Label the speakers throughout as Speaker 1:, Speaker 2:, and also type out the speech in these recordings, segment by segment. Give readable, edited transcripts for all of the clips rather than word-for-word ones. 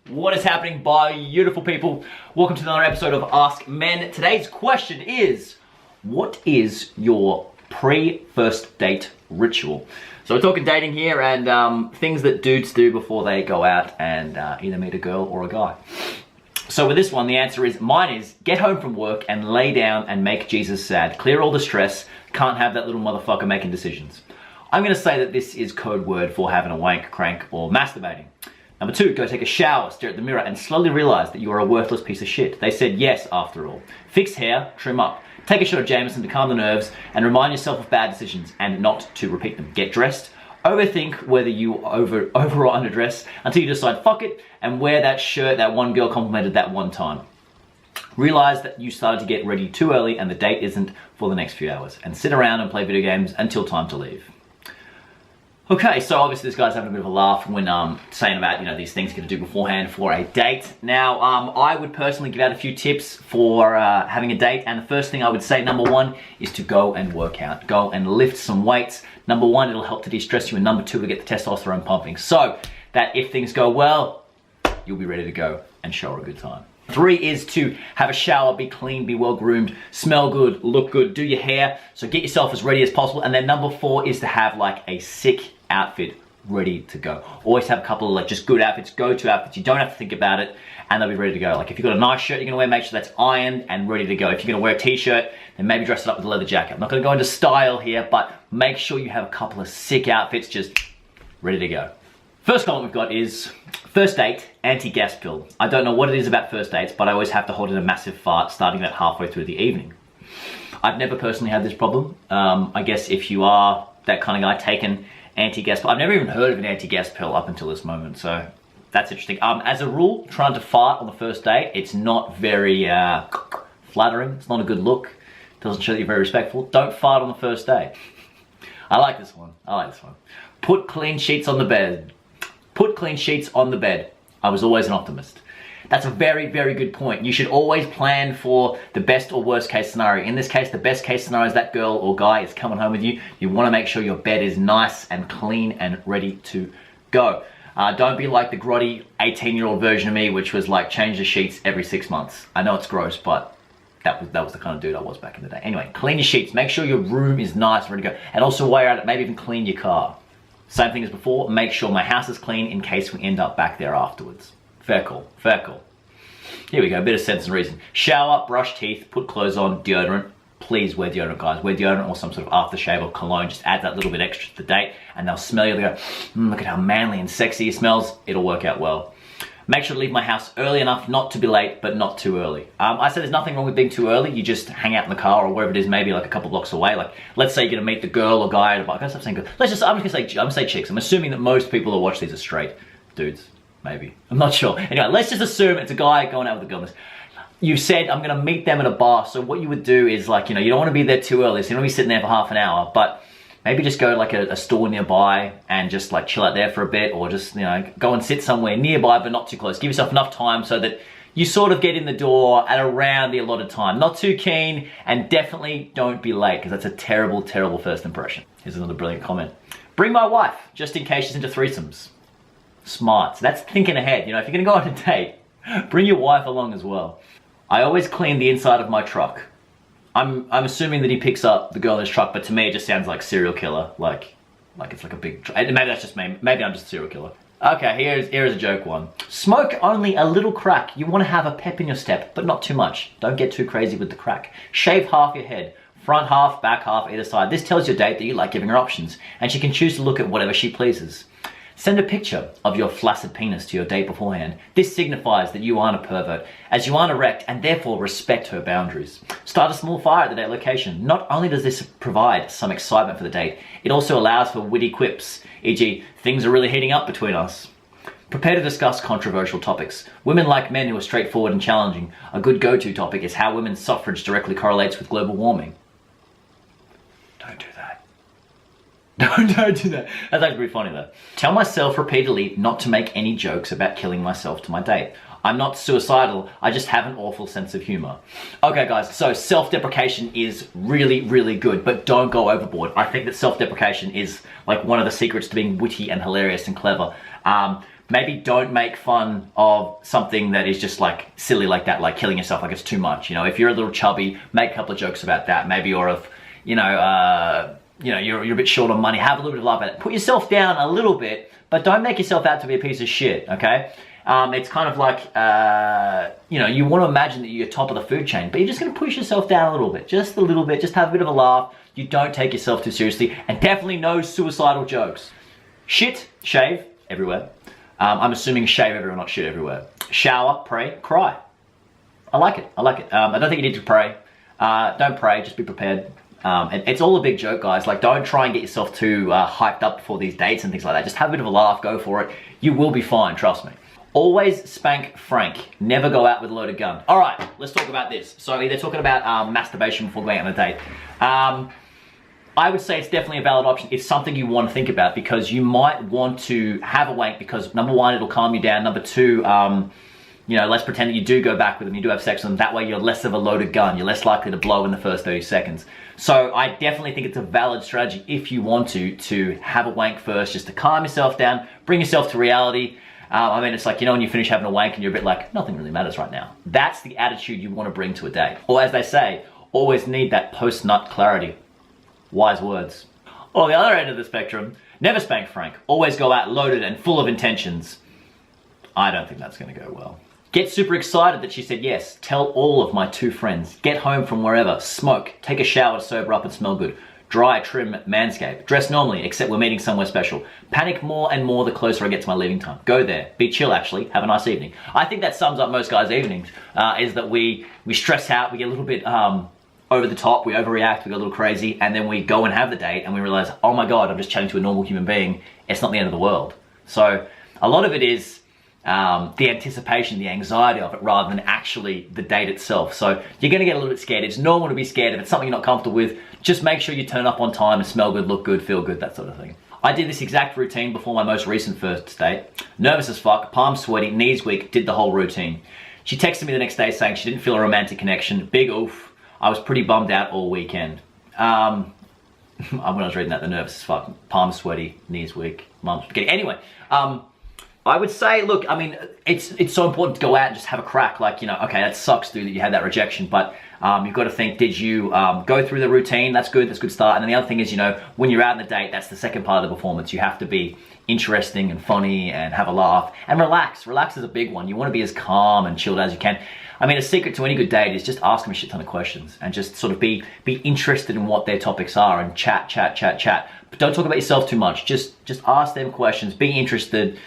Speaker 1: What is happening, beautiful people? Welcome to another episode of Askmen. Today's question is, what is your pre-first date ritual? So we're talking dating here and things that dudes do before they go out and either meet a girl or a guy. So with this one, the answer is, mine is, get home from work and lay down and make Jesus sad. Clear all the stress. Can't have that little motherfucker making decisions. I'm going to say that this is code word for having a wank, crank, or masturbating. Number 2, go take a shower, stare at the mirror, and slowly realize that you are a worthless piece of shit. They said yes, after all. Fix hair, trim up. Take a shot of Jameson to calm the nerves, and remind yourself of bad decisions, and not to repeat them. Get dressed. Overthink whether you over or underdress until you decide, fuck it, and wear that shirt that one girl complimented that one time. Realize that you started to get ready too early and the date isn't for the next few hours. And sit around and play video games until time to leave. Okay, so obviously this guy's having a bit of a laugh when saying about, these things you're going to do beforehand for a date. Now, I would personally give out a few tips for having a date, and the first thing I would say, number 1, is to go and work out. Go and lift some weights. Number 1, it'll help to de-stress you, and number 2, it'll get the testosterone pumping. So that if things go well, you'll be ready to go and show her a good time. 3 is to have a shower, be clean, be well groomed, smell good, look good, do your hair. So get yourself as ready as possible. And then number 4 is to have like a sick outfit ready to go. Always have a couple of like just good outfits, go-to outfits. You don't have to think about it and they'll be ready to go. Like if you've got a nice shirt you're gonna wear, make sure that's ironed and ready to go. If you're gonna wear a t-shirt, then maybe dress it up with a leather jacket. I'm not gonna go into style here, but make sure you have a couple of sick outfits just ready to go. First comment we've got is, first date, anti-gas pill. I don't know what it is about first dates, but I always have to hold in a massive fart starting about halfway through the evening. I've never personally had this problem. I guess if you are that kind of guy, take an anti-gas pill. I've never even heard of an anti-gas pill up until this moment, so that's interesting. As a rule, trying to fart on the first date, it's not very flattering. It's not a good look. It doesn't show that you're very respectful. Don't fart on the first date. I like this one. Put clean sheets on the bed. Put clean sheets on the bed. I was always an optimist. That's a very, very good point. You should always plan for the best or worst case scenario. In this case, the best case scenario is that girl or guy is coming home with you. You want to make sure your bed is nice and clean and ready to go. Don't be like the grotty 18-year-old version of me, which was like change the sheets every 6 months. I know it's gross, but that was the kind of dude I was back in the day. Anyway, clean your sheets. Make sure your room is nice and ready to go. And also while you're at it, maybe even clean your car. Same thing as before, make sure my house is clean in case we end up back there afterwards. Fair call, fair call. Here we go, a bit of sense and reason. Shower, brush teeth, put clothes on, deodorant. Please wear deodorant, guys. Wear deodorant or some sort of aftershave or cologne. Just add that little bit extra to the date and they'll smell you. They'll go, look at how manly and sexy it smells. It'll work out well. Make sure to leave my house early enough not to be late, but not too early. I said there's nothing wrong with being too early. You just hang out in the car or wherever it is, maybe like a couple blocks away. Like, let's say you're gonna meet the girl or guy at a bar. I'm just gonna say chicks. I'm assuming that most people who watch these are straight dudes. Maybe. I'm not sure. Anyway, let's just assume it's a guy going out with a girl. You said, I'm gonna meet them at a bar. So what you would do is like, you don't wanna be there too early. So you don't wanna be sitting there for half an hour, but maybe just go to like a store nearby and just like chill out there for a bit, or just, go and sit somewhere nearby but not too close. Give yourself enough time so that you sort of get in the door at around the allotted time. Not too keen, and definitely don't be late because that's a terrible, terrible first impression. Here's another brilliant comment. Bring my wife, just in case she's into threesomes. Smart. So that's thinking ahead. If you're gonna go on a date, bring your wife along as well. I always clean the inside of my truck. I'm assuming that he picks up the girl in his truck, but to me it just sounds like serial killer. Like it's like a big truck. Maybe that's just me. Maybe I'm just a serial killer. Okay, here's a joke one. Smoke only a little crack. You want to have a pep in your step, but not too much. Don't get too crazy with the crack. Shave half your head. Front half, back half, either side. This tells your date that you like giving her options, and she can choose to look at whatever she pleases. Send a picture of your flaccid penis to your date beforehand. This signifies that you aren't a pervert, as you aren't erect and therefore respect her boundaries. Start a small fire at the date location. Not only does this provide some excitement for the date, it also allows for witty quips, e.g. things are really heating up between us. Prepare to discuss controversial topics. Women like men who are straightforward and challenging. A good go-to topic is how women's suffrage directly correlates with global warming. Don't do that. Don't do that. That's actually pretty funny though. Tell myself repeatedly not to make any jokes about killing myself to my date. I'm not suicidal, I just have an awful sense of humor. Okay guys, so self-deprecation is really, really good, but don't go overboard. I think that self-deprecation is like one of the secrets to being witty and hilarious and clever. maybe don't make fun of something that is just like silly like that, like killing yourself, like it's too much. You know, if you're a little chubby, make a couple of jokes about that. Maybe you're if, you're a bit short on money, have a little bit of laugh at it. Put yourself down a little bit, but don't make yourself out to be a piece of shit, okay? It's kind of like, you want to imagine that you're top of the food chain, but you're just going to push yourself down a little bit, just a little bit, just have a bit of a laugh. You don't take yourself too seriously, and definitely no suicidal jokes. Shit, shave, everywhere. I'm assuming shave everywhere, not shit everywhere. Shower, pray, cry. I like it. I don't think you need to pray. Don't pray, just be prepared. It's all a big joke, guys. Like, don't try and get yourself too hyped up before these dates and things like that. Just have a bit of a laugh, go for it. You will be fine, trust me. Always spank Frank. Never go out with a loaded gun. All right, let's talk about this. So they're talking about masturbation before going out on a date. I would say it's definitely a valid option. It's something you want to think about because you might want to have a wank because number one, it'll calm you down. Number two, let's pretend that you do go back with them, you do have sex with them. That way you're less of a loaded gun. You're less likely to blow in the first 30 seconds. So I definitely think it's a valid strategy if you want to have a wank first, just to calm yourself down, bring yourself to reality. It's like, when you finish having a wank and you're a bit like, nothing really matters right now. That's the attitude you want to bring to a date. Or as they say, always need that post-nut clarity. Wise words. Or the other end of the spectrum, never spank Frank. Always go out loaded and full of intentions. I don't think that's going to go well. Get super excited that she said yes. Tell all of my 2 friends. Get home from wherever. Smoke. Take a shower to sober up and smell good. Dry, trim, manscape. Dress normally, except we're meeting somewhere special. Panic more and more the closer I get to my leaving time. Go there. Be chill, actually. Have a nice evening. I think that sums up most guys' evenings, is that we stress out, we get a little bit over the top, we overreact, we go a little crazy, and then we go and have the date and we realize, oh my God, I'm just chatting to a normal human being. It's not the end of the world. So a lot of it is the anticipation, the anxiety of it, rather than actually the date itself. So you're gonna get a little bit scared. It's normal to be scared. If it's something you're not comfortable with, just make sure you turn up on time and smell good, look good, feel good, that sort of thing. I did this exact routine before my most recent first date. Nervous as fuck, palms sweaty, knees weak, did the whole routine. She texted me the next day saying she didn't feel a romantic connection. Big oof. I was pretty bummed out all weekend. When I was reading that, the nervous as fuck, palms sweaty, knees weak, mum's spaghetti. Anyway, I would say, look, it's so important to go out and just have a crack. Like, okay, that sucks, dude, that you had that rejection, but you've got to think, did you go through the routine? That's good start. And then the other thing is, when you're out on the date, that's the second part of the performance. You have to be interesting and funny and have a laugh and relax. Relax is a big one. You want to be as calm and chilled as you can. A secret to any good date is just ask them a shit ton of questions and just sort of be interested in what their topics are and chat. But don't talk about yourself too much. Just ask them questions, be interested,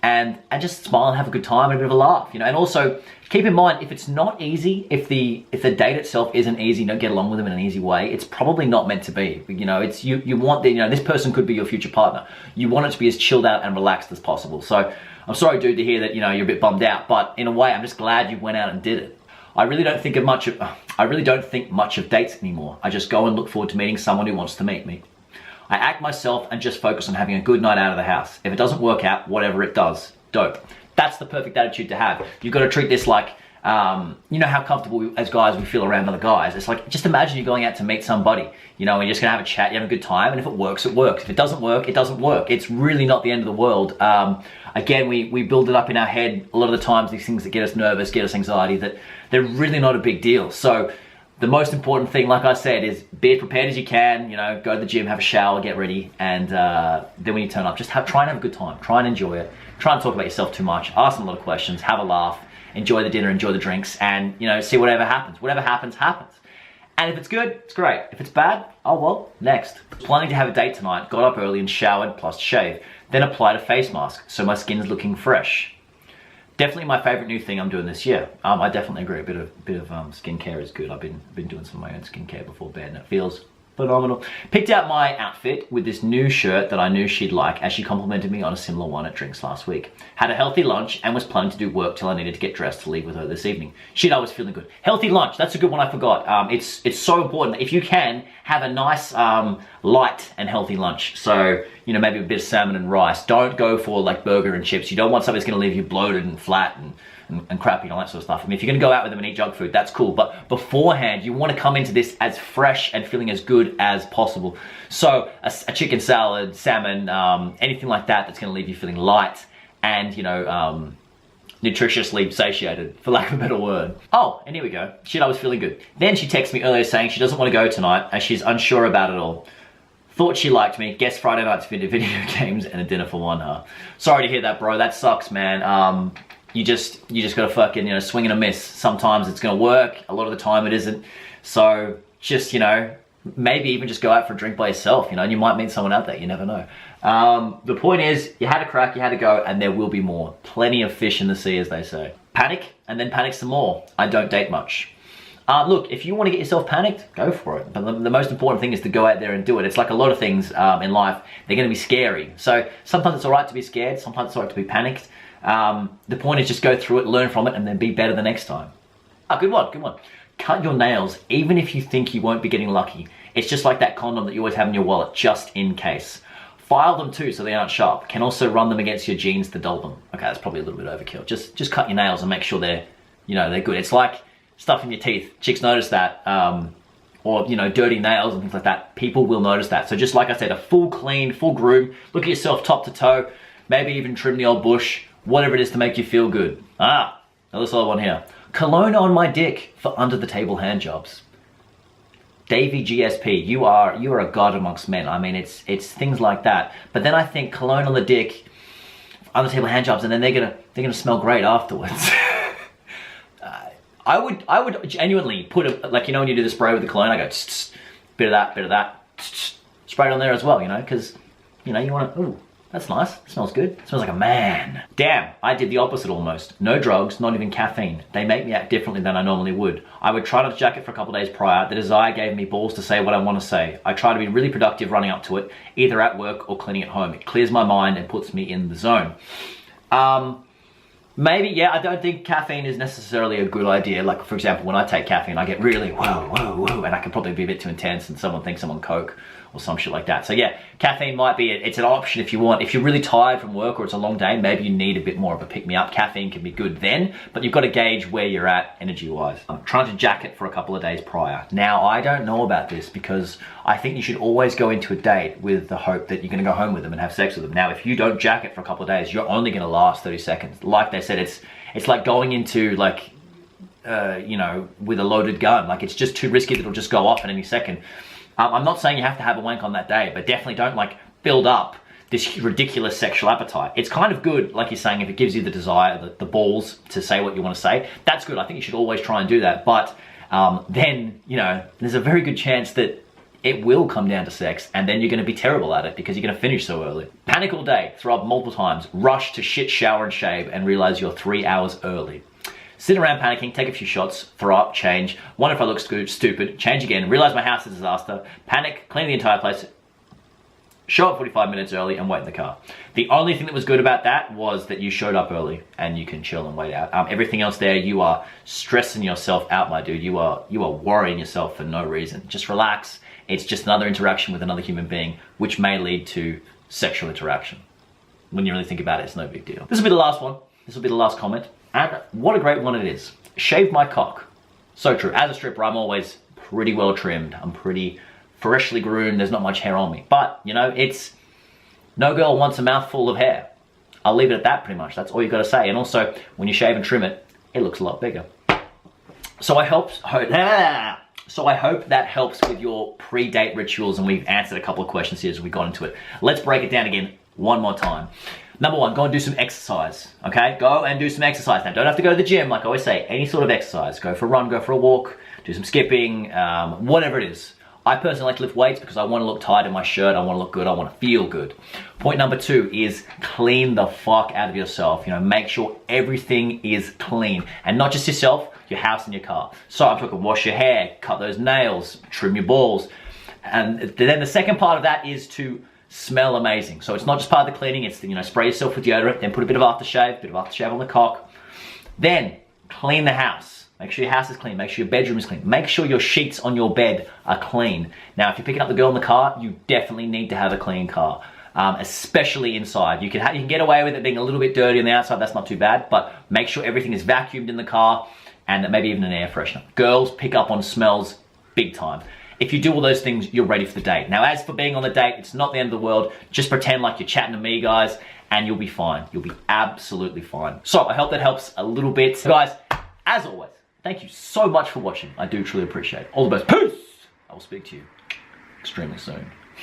Speaker 1: and just smile and have a good time and a bit of a laugh, And also keep in mind, if it's not easy, if the date itself isn't easy, don't get along with them in an easy way, it's probably not meant to be. It's you want this person could be your future partner. You want it to be as chilled out and relaxed as possible. So I'm sorry, dude, to hear that you're a bit bummed out, but in a way, I'm just glad you went out and did it. I really don't think much of dates anymore. I just go and look forward to meeting someone who wants to meet me. I act myself and just focus on having a good night out of the house. If it doesn't work out, whatever it does, dope. That's the perfect attitude to have. You've got to treat this like, how comfortable as guys we feel around other guys. It's like, just imagine you're going out to meet somebody, and you're just gonna have a chat, you have a good time, and if it works, it works. If it doesn't work, it doesn't work. It's really not the end of the world. Again, we build it up in our head a lot of the times, these things that get us nervous, get us anxiety, that they're really not a big deal. So the most important thing, like I said, is be as prepared as you can, go to the gym, have a shower, get ready, and then when you turn up, just try and have a good time. Try and enjoy it. Try and talk about yourself too much. Ask them a lot of questions, have a laugh, enjoy the dinner, enjoy the drinks, and see whatever happens. Whatever happens, happens. And if it's good, it's great. If it's bad, oh well, next. Planning to have a date tonight, got up early and showered plus shave. Then applied a face mask, so my skin's looking fresh. Definitely my favorite new thing I'm doing this year. I definitely agree. A bit of skincare is good. I've been doing some of my own skincare before bed, and it feels phenomenal. Picked out my outfit with this new shirt that I knew she'd like, as she complimented me on a similar one at drinks last week. Had a healthy lunch and was planning to do work till I needed to get dressed to leave with her this evening. Shit, I was feeling good. Healthy lunch, that's a good one I forgot. It's so important that if you can, have a nice light and healthy lunch. So, maybe a bit of salmon and rice. Don't go for like burger and chips. You don't want something that's gonna leave you bloated and flat and crappy and all that sort of stuff. If you're gonna go out with them and eat junk food, that's cool. But beforehand, you wanna come into this as fresh and feeling as good as possible. So a chicken salad, salmon, anything like that that's gonna leave you feeling light and, you know, nutritiously satiated, for lack of a better word. Oh, and here we go. Shit, I was feeling good. Then she texted me earlier saying she doesn't want to go tonight as she's unsure about it all. Thought she liked me. Guess Friday night's video games and a dinner for one, huh? Sorry to hear that, bro. That sucks, man. You just gotta fucking, you know, swing and a miss. Sometimes it's gonna work. A lot of the time it isn't. So just, you know, maybe even just go out for a drink by yourself, you know, and you might meet someone out there. You never know. The point is, you had a crack, you had to go, and there will be more. Plenty of fish in the sea, as they say. Panic, and then panic some more. I don't date much. Look, if you want to get yourself panicked, go for it. But the most important thing is to go out there and do it. It's like a lot of things in life, they're going to be scary. So sometimes it's all right to be scared, sometimes it's all right to be panicked. The point is just go through it, learn from it, and then be better the next time. Good one. Cut your nails, even if you think you won't be getting lucky. It's just like that condom that you always have in your wallet, just in case. File them too, so they aren't sharp. Can also run them against your jeans to dull them. Okay, that's probably a little bit overkill. Just cut your nails and make sure they're, you know, they're good. It's like stuff in your teeth. Chicks notice that, or, you know, dirty nails and things like that. People will notice that. So just like I said, a full clean, full groom. Look at yourself top to toe. Maybe even trim the old bush. Whatever it is to make you feel good. Another solid one here. Cologne on my dick for under the table hand jobs. Davey GSP, you are a god amongst men. I mean, it's things like that. But then I think cologne on the dick, under the table hand jobs, and then they're gonna smell great afterwards. I would genuinely put a, like, you know, when you do the spray with the cologne, I go bit of that, spray it on there as well, you know, because, you know, you want to. Ooh, that's nice. It smells good. It smells like a man. Damn, I did the opposite almost. No drugs, not even caffeine. They make me act differently than I normally would. I would try not to jack it for a couple of days prior. The desire gave me balls to say what I want to say. I try to be really productive running up to it, either at work or cleaning at home. It clears my mind and puts me in the zone. Maybe, yeah, I don't think caffeine is necessarily a good idea. Like, for example, when I take caffeine, I get really whoa, and I can probably be a bit too intense and someone thinks I'm on coke or some shit like that. So yeah, caffeine might be, it's an option if you want. If you're really tired from work or it's a long day, maybe you need a bit more of a pick-me-up. Caffeine can be good then, but you've got to gauge where you're at energy-wise. I'm trying to jack it for a couple of days prior. Now, I don't know about this because I think you should always go into a date with the hope that you're going to go home with them and have sex with them. Now, if you don't jack it for a couple of days, you're only going to last 30 seconds. Like they said, it's like going into, like, you know, with a loaded gun. Like, it's just too risky that it'll just go off at any second. I'm not saying you have to have a wank on that day, but definitely don't, like, build up this ridiculous sexual appetite. It's kind of good, like you're saying, if it gives you the desire, the balls to say what you want to say. That's good. I think you should always try and do that. But then, you know, there's a very good chance that it will come down to sex, and then you're going to be terrible at it because you're going to finish so early. Panic all day, throw up multiple times, rush to shit, shower, and shave, and realize you're 3 hours early. Sit around panicking, take a few shots, throw up, change, wonder if I look stupid, change again, realize my house is a disaster, panic, clean the entire place, show up 45 minutes early, and wait in the car. The only thing that was good about that was that you showed up early and you can chill and wait out. Everything else there, you are stressing yourself out, my dude. You are worrying yourself for no reason. Just relax. It's just another interaction with another human being, which may lead to sexual interaction. When you really think about it, it's no big deal. This will be the last one. This will be the last comment. And what a great one it is. Shave my cock. So true. As a stripper, I'm always pretty well trimmed. I'm pretty freshly groomed. There's not much hair on me. But, you know, it's... No girl wants a mouthful of hair. I'll leave it at that pretty much. That's all you've got to say. And also, when you shave and trim it, it looks a lot bigger. So I hope that helps with your pre-date rituals, and we've answered a couple of questions here as we got into it. Let's break it down again one more time. Number one, go and do some exercise, okay? Go and do some exercise. Now, don't have to go to the gym, like I always say, any sort of exercise. Go for a run, go for a walk, do some skipping, whatever it is. I personally like to lift weights because I want to look tight in my shirt, I want to look good, I want to feel good. Point number two is clean the fuck out of yourself. You know, make sure everything is clean. And not just yourself, your house and your car. So I'm talking wash your hair, cut those nails, trim your balls. And then the second part of that is to smell amazing. So it's not just part of the cleaning, it's, you know, spray yourself with deodorant, then put a bit of aftershave on the cock. Then clean the house. Make sure your house is clean, make sure your bedroom is clean. Make sure your sheets on your bed are clean. Now, if you're picking up the girl in the car, you definitely need to have a clean car. Especially inside. You can get away with it being a little bit dirty on the outside, that's not too bad, but make sure everything is vacuumed in the car and maybe even an air freshener. Girls pick up on smells big time. If you do all those things, you're ready for the date. Now, as for being on the date, it's not the end of the world. Just pretend like you're chatting to me, guys, and you'll be fine. You'll be absolutely fine. So I hope that helps a little bit. So guys, as always, thank you so much for watching. I do truly appreciate it. All the best. Peace! I will speak to you extremely soon.